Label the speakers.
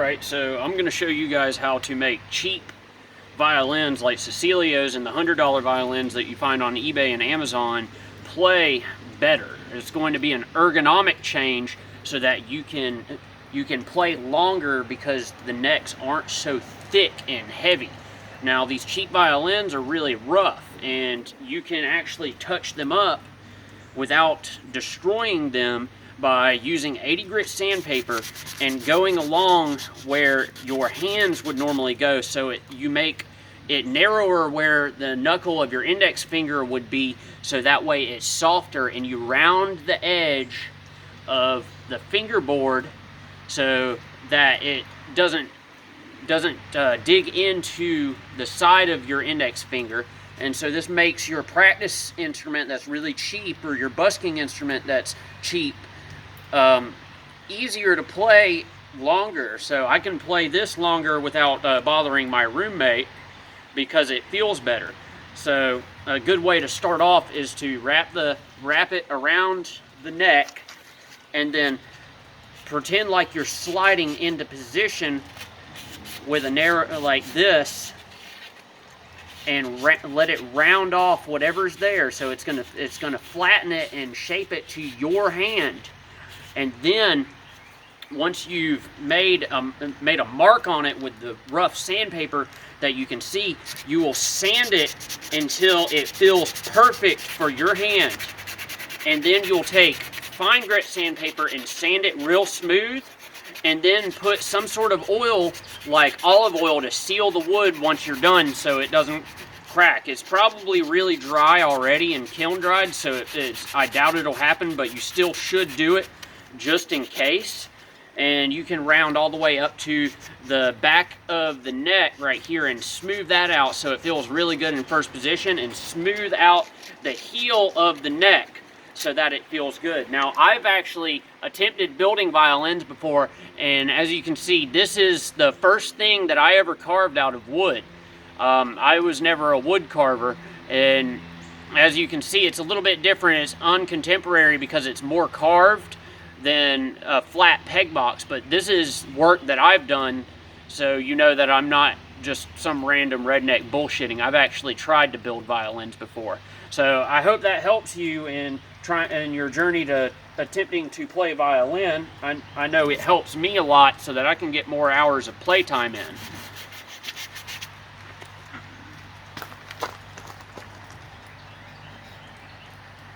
Speaker 1: Alright, so I'm going to show you guys how to make cheap violins like Cecilio's and the $100 violins that you find on eBay and Amazon play better. It's going to be an ergonomic change so that you can play longer because the necks aren't so thick and heavy. Now these cheap violins are really rough and you can actually touch them up without destroying them by using 80 grit sandpaper and going along where your hands would normally go, so you make it narrower where the knuckle of your index finger would be, so that way it's softer, and you round the edge of the fingerboard so that it doesn't dig into the side of your index finger. And so this makes your practice instrument that's really cheap, or your busking instrument that's cheap, easier to play longer. So I can play this longer without bothering my roommate because it feels better. So a good way to start off is to wrap it around the neck and then pretend like you're sliding into position with a narrow like this, and let it round off whatever's there. So it's gonna flatten it and shape it to your hand. And then once you've made a mark on it with the rough sandpaper that you can see, you will sand it until it feels perfect for your hand. And then you'll take fine grit sandpaper and sand it real smooth, and then put some sort of oil like olive oil to seal the wood once you're done so it doesn't crack. It's probably really dry already and kiln dried, so I doubt it'll happen, but you still should do it just in case. And you can round all the way up to the back of the neck right here and smooth that out so it feels really good in first position, and smooth out the heel of the neck so that it feels good. Now I've actually attempted building violins before, and as you can see, this is the first thing that I ever carved out of wood. I was never a wood carver, and as you can see, it's a little bit different. It's uncontemporary because it's more carved than a flat peg box, but this is work that I've done, so you know that I'm not just some random redneck bullshitting. I've actually tried to build violins before. So I hope that helps you in your journey to attempting to play violin. I know it helps me a lot so that I can get more hours of playtime in.